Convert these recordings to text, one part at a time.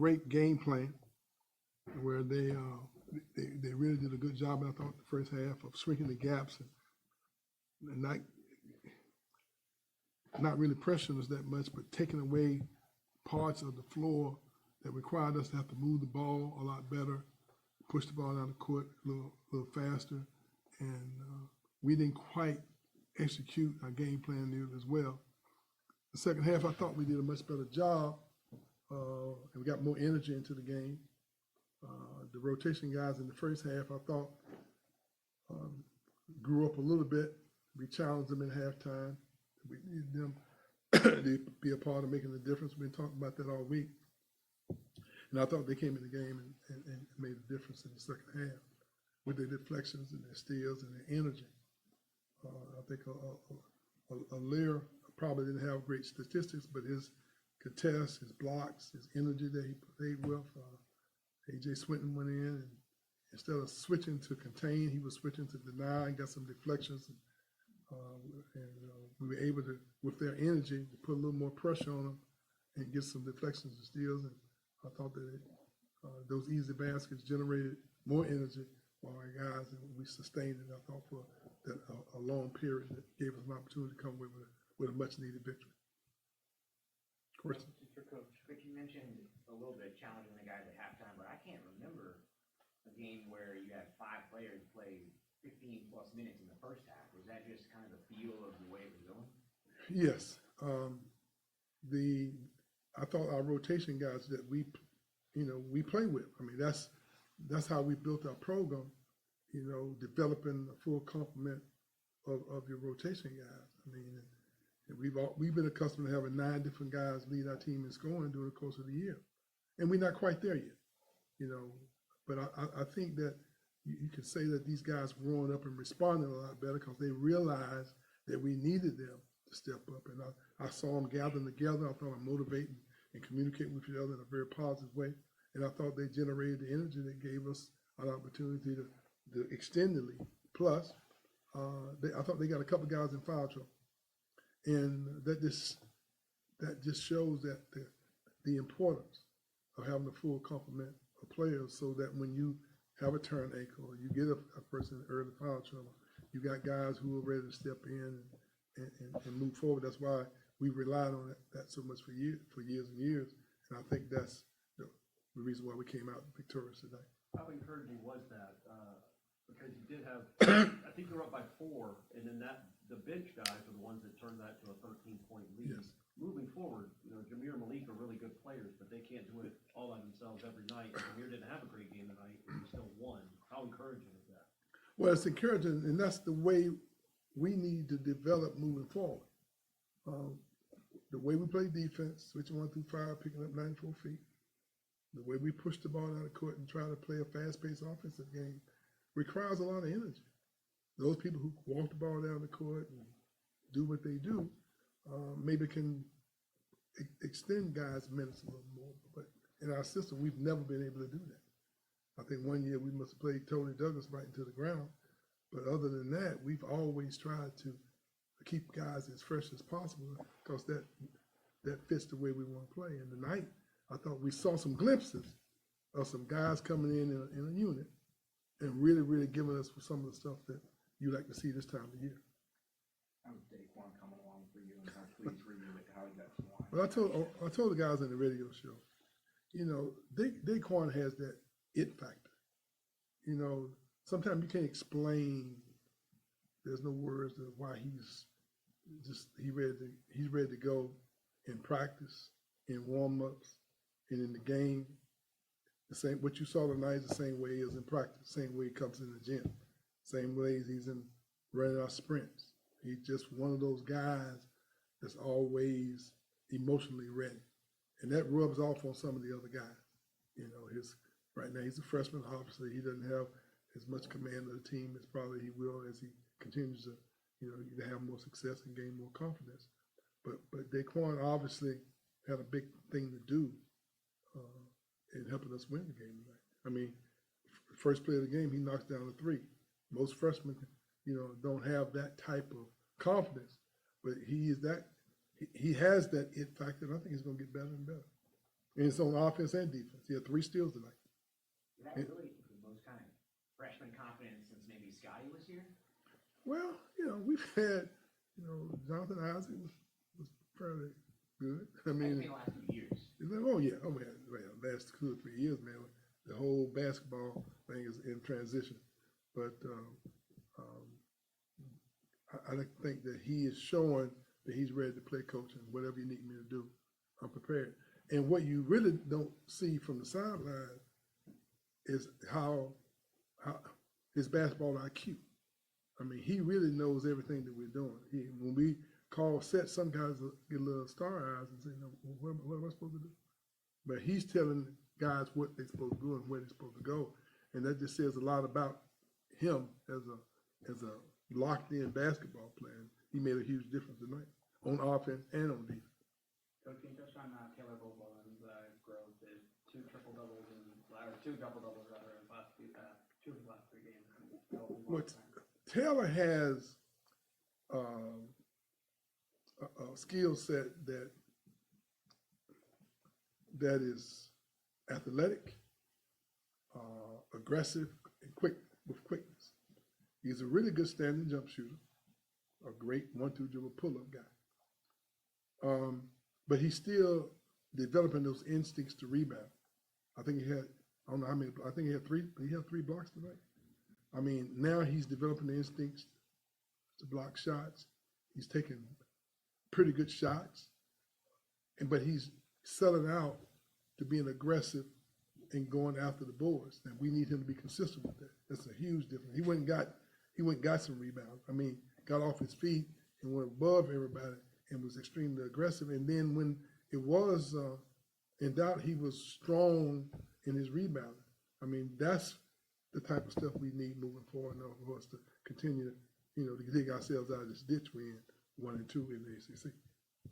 great game plan where they really did a good job, I thought, the first half of shrinking the gaps and not really pressuring us that much, but taking away parts of the floor that required us to have to move the ball a lot better, push the ball down the court a little faster, and we didn't quite execute our game plan there as well. The second half, I thought we did a much better job, and we got more energy into the game. The rotation guys in the first half, I thought, grew up a little bit. We challenged them at halftime. We needed them to be a part of making a difference. We've been talking about that all week. And I thought they came in the game and made a difference in the second half with their deflections and their steals and their energy. I think Lear probably didn't have great statistics, but his contests, his blocks, his energy that he played with, A.J. Swinton went in, and instead of switching to contain, he was switching to deny and got some deflections. And we were able to, with their energy, to put a little more pressure on them and get some deflections and steals. And I thought that those easy baskets generated more energy for our guys, and we sustained it, I thought, for a long period that gave us an opportunity to come with a much-needed victory. Question? For Coach, you mentioned a little bit challenging the guys at halftime, but I can't remember a game where you had 5 players play 15-plus minutes in the first half. Was that just kind of the feel of the way it was going? Yes. I thought our rotation guys that we play with. I mean, that's how we built our program. Developing a full complement of your rotation guys. I mean, we've been accustomed to having 9 different guys lead our team in scoring during the course of the year, and we're not quite there yet. But I think that you can say that these guys were growing up and responding a lot better because they realized that we needed them to step up. And I saw them gathering together. I thought them motivating and communicating with each other in a very positive way. And I thought they generated the energy that gave us an opportunity to extend the lead. Plus, I thought they got a couple of guys in foul trouble. And that just shows that the importance of having a full complement of players so that when you have a turn ankle or you get a person in early foul trouble, you got guys who are ready to step in and move forward. That's why we relied on that so much for years and years. And I think that's the reason why we came out victorious today. How encouraging was that? Because you did have, I think you were up by 4, and then the bench guys are the ones that turned that to a 13-point lead. Yes. Moving forward, Jameer and Malik are really good players, but they can't do it all by themselves every night. And Jameer didn't have a great game tonight, and he still won. How encouraging is that? Well, it's encouraging, and that's the way we need to develop moving forward. The way we play defense, switching 1 through 5, picking up 94 feet, the way we push the ball out of the court and try to play a fast-paced offensive game requires a lot of energy. Those people who walk the ball down the court and do what they do maybe can extend guys' minutes a little more. But in our system, we've never been able to do that. I think one year we must have played Tony Douglas right into the ground. But other than that, we've always tried to keep guys as fresh as possible because that fits the way we want to play. And tonight, I thought we saw some glimpses of some guys coming in a unit and really, really giving us some of the stuff that you like to see this time of year. How was Daquan coming along for you, and how pleased were you with how he got some wine? Well, I told the guys on the radio show, Daquan has that it factor. Sometimes you can't explain. There's no words to why he's ready to go in practice, in warm-ups, and in the game. The same what you saw tonight is the same way he is in practice, same way he comes in the gym, same way he's in running our sprints. He's just one of those guys that's always emotionally ready. And that rubs off on some of the other guys. Right now he's a freshman, obviously he doesn't have as much command of the team as probably he will as he continues to, to have more success and gain more confidence. But Daquan obviously had a big thing to do in helping us win the game tonight. I mean, first play of the game, he knocks down a 3. Most freshmen, don't have that type of confidence, but he has that it factor, and I think he's going to get better and better. And it's on offense and defense. He had 3 steals tonight. Is that really the most kind of freshman confidence since maybe Scotty was here? Well, we've had, Jonathan Isaac was fairly good. I I mean, think the last few years. Last 2 or 3 years, man. The whole basketball thing is in transition. But I think that he is showing that he's ready to play coach, and whatever you need me to do, I'm prepared. And what you really don't see from the sideline is how his basketball IQ. I mean, he really knows everything that we're doing. When we call sets, some guys get a little star eyes and say, "No, what am I supposed to do?" But he's telling guys what they're supposed to do and where they're supposed to go, and that just says a lot about him as a locked-in basketball player. He made a huge difference tonight on offense and on defense. Coach, can you touch on Taylor Bobolin's growth? Is two double-doubles rather in the last 2 of his last 3 games. What Taylor has a skill set that is athletic, aggressive, and with quickness. He's a really good standing jump shooter, a great 1-2 dribble pull-up guy. But he's still developing those instincts to rebound. I think he had, I don't know how many, I think he had 3 blocks tonight. I mean, now he's developing the instincts to block shots. He's taking pretty good shots, but he's selling out to being aggressive and going after the boards. And we need him to be consistent with that. That's a huge difference. He went and got some rebounds. I mean, got off his feet and went above everybody and was extremely aggressive. And then when it was in doubt, he was strong in his rebounding. I mean, that's the type of stuff we need moving forward in order for us to continue, to dig ourselves out of this ditch we're in, 1 and 2 in the ACC.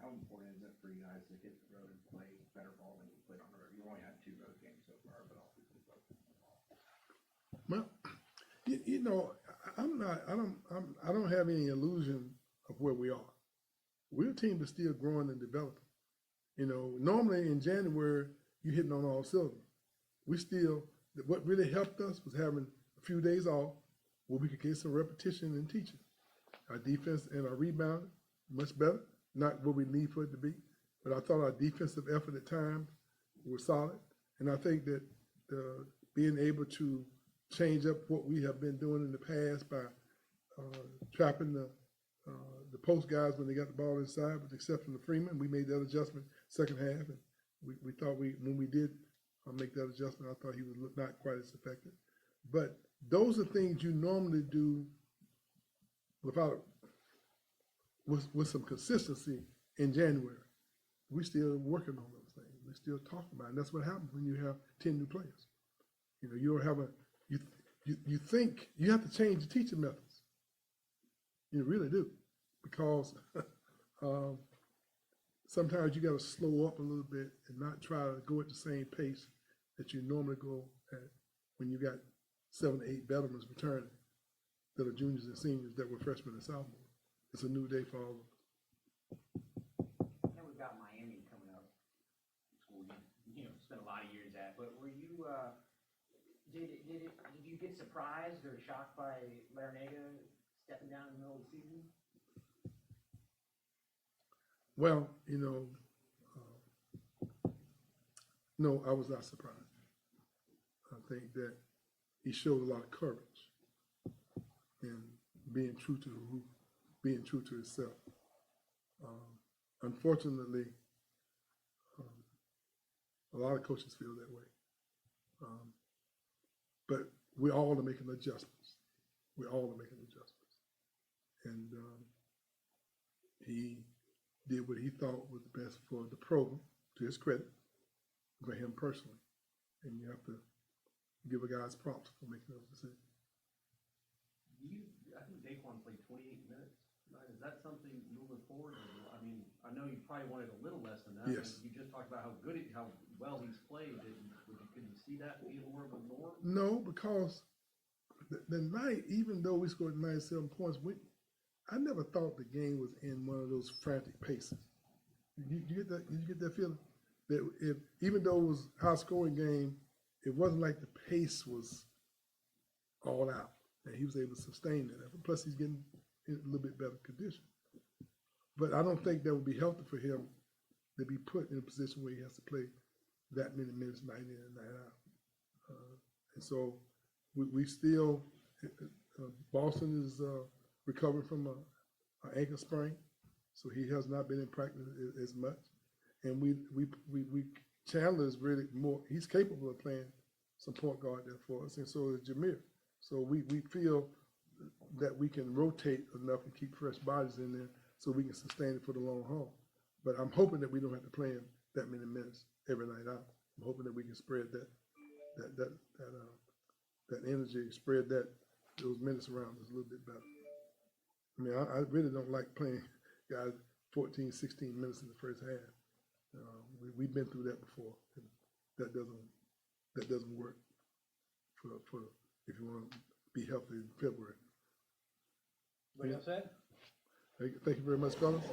How important is it for you guys to hit the road and play better ball than you played on the road? You only had 2 road games so far, but obviously both. Well, I don't have any illusion of where we are. We're a team that's still growing and developing. Normally in January, you're hitting on all cylinders. What really helped us was having a few days off where we could get some repetition and teaching. Our defense and our rebounding, much better. Not what we need for it to be, but I thought our defensive effort at times was solid. And I think that being able to change up what we have been doing in the past by trapping the post guys when they got the ball inside, with the exception of Freeman, we made that adjustment second half, and we thought when we did make that adjustment, I thought he was not quite as effective. But those are things you normally do with some consistency in January. We're still working on those things. We're still talking about it. And that's what happens when you have 10 new players. You don't have you think you have to change the teaching methods. You really do, because sometimes you got to slow up a little bit and not try to go at the same pace that you normally go at when you got 7 or 8 veterans returning that are juniors and seniors that were freshmen and sophomores. It's a new day for all of us. I know we've got Miami coming up. School spent a lot of years at. But were you did you get surprised or shocked by Larinaga stepping down in the middle of the season? Well, no, I was not surprised. I think that he showed a lot of courage in being true to the root, being true to himself. Unfortunately, a lot of coaches feel that way. But we all are making adjustments. We all are making adjustments. And he did what he thought was the best for the program, to his credit, for him personally. And you have to give a guy's props for making those decisions. I think Daquan played 28 minutes. Is that something moving forward? I mean, I know you probably wanted a little less than that. Yes. But you just talked about how well he's played. Could you see that being more of a norm? No, because the night, even though we scored 97 points, I never thought the game was in one of those frantic paces. Did you get that feeling? that if, even though it was a high scoring game, it wasn't like the pace was all out, and he was able to sustain that. Plus, he's getting in a little bit better condition. But I don't think that would be healthy for him to be put in a position where he has to play that many minutes night in and night out. And so we still, Boston is recovering from an ankle sprain, so he has not been in practice as much. And Chandler is really more, he's capable of playing some point guard there for us, and so is Jameer. So we feel that we can rotate enough and keep fresh bodies in there so we can sustain it for the long haul. But I'm hoping that we don't have to play him that many minutes every night out. I'm hoping that we can spread that energy, spread those minutes around us a little bit better. I mean, I really don't like playing guys 14, 16 minutes in the first half. We've been through that before. And that doesn't work for if you want to be healthy in February. Anybody else said? Thank you very much, fellas.